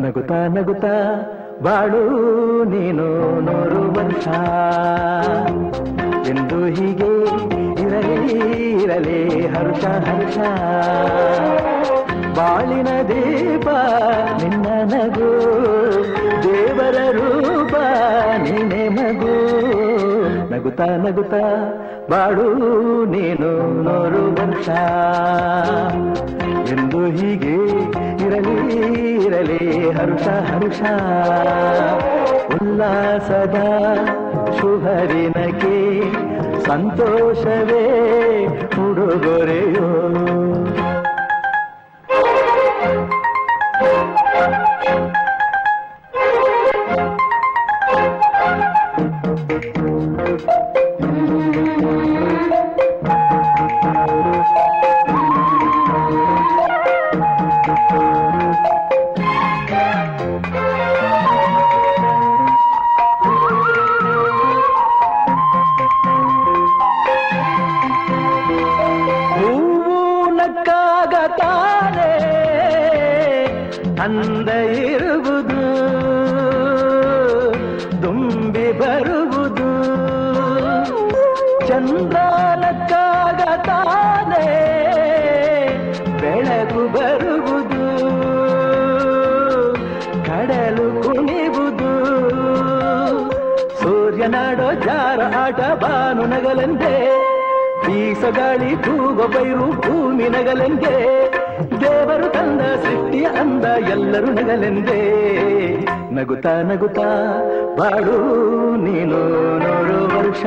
ನಗುತ್ತಾ ನಗುತ್ತಾ ಬಾಳು ನೀನು 100 ವರ್ಷ ಎಂದು ಹೀಗೆ ಇರಲಿ ಹರ್ಷ ಹರ್ಷ ಬಾಳಿನ ದೀಪ ನಿನ್ನ ನಗು ದೇವರ ರೂಪ ನೀನೆ ಮಗು ನಗುತ್ತಾ ನಗುತ್ತಾ ಬಾಳು ನೀನು 100 ವರ್ಷ ಎಂದು ಹೀಗೆ ಇರಲಿ ಹರ್ಷ ಹರ್ಷ ಉಲ್ಲಾಸದ ಶುಭದಿನಕ್ಕೆ ಸಂತೋಷವೇ ಉಡುಗೊರೆಯೋ ತಾನೆ ಅಂದ ಇರುವುದು ತುಂಬಿ ಬರುವುದು ಚಂದ್ರನಕ್ಕಾಗ ತಾನೆ ಬೆಳಕು ಬರುವುದು ಕಡಲು ಕುಣಿವುದು ಸೂರ್ಯನಾಡೋ ಜಾರ ಆಟ ಬಾನು ನಗಲೆಂದೇ ಬೀಸಗಾಳಿ ತೂಗೋ ಪೈರು ಭೂಮಿ ನಗಲೆಂದೇ ದೇವರು ತಂದ ಸೃಷ್ಟಿಯ ಅಂದ ಎಲ್ಲರೂ ನಗಲೆಂದೇ ನಗುತ್ತಾ ನಗುತ್ತಾ ಬಾಳು ನೀನು 100 ವರ್ಷ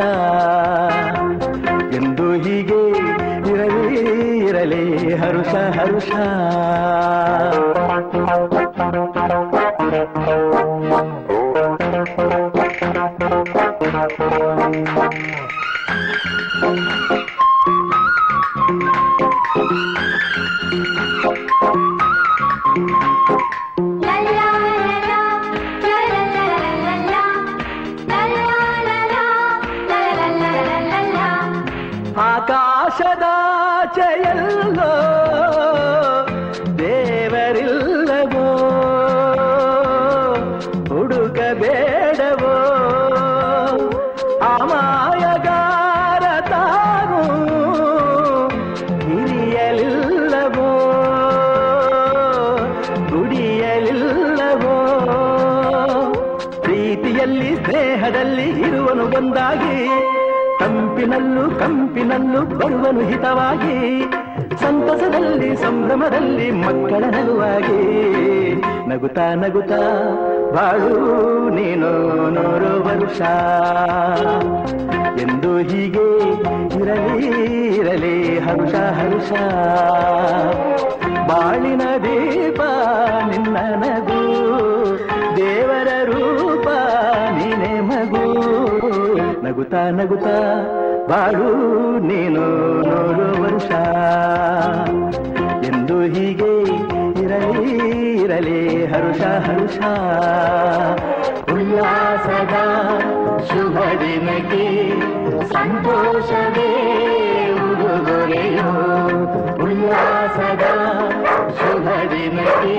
ಎಂದು ಹೀಗೆ ಇರಲಿ ಹರುಷ ಹರುಷ ಆಕಾಶದಾಚೆಯಲ್ಲೋ ದೇವರಿಲ್ಲವೋ ಹುಡುಕಬೇಡವೋ ಅಮಾಯಗಾರ ತಾನು ಹಿರಿಯಲಿಲ್ಲವೋ ಗುಡಿಯಲಿಲ್ಲವೋ ಪ್ರೀತಿಯಲ್ಲಿ ಸ್ನೇಹದಲ್ಲಿ ಇರುವನು ಒಂದಾಗಿ ತಂಪಿನಲ್ಲೂ ಕಂಪಿನಲ್ಲೂ ಬರುವನು ಹಿತವಾಗಿ ಸಂತಸದಲ್ಲಿ ಸಂಭ್ರಮದಲ್ಲಿ ಮಕ್ಕಳ ನಗುವಾಗಿ ನಗುತ್ತಾ ನಗುತ್ತಾ ಬಾಳು ನೀನು 100 ವರ್ಷ ಎಂದು ಹೀಗೆ ಇರಲಿ ಹರುಷ ಹರುಷ ಬಾಳಿನ ದೀಪ ನಿನ್ನ ನಗು ದೇವರ ರೂಪ ನೀನೆ ಮಗು ನಗುತ್ತಾ ನಗುತ್ತಾ ಬಾಳು ನೀನು 100 ವರ್ಷ ಎಂದು ಹೀಗೆ ಇರಲಿ ಹರುಷ ಹರುಷ ಉಲ್ಲಾಸದ ಶುಭ ದಿನಕ್ಕೆ ಸಂತೋಷವೇ ಉಡುಗೊರೆಯೋ ಉಲ್ಲಾಸದ ಶುಭ ದಿನಕ್ಕೆ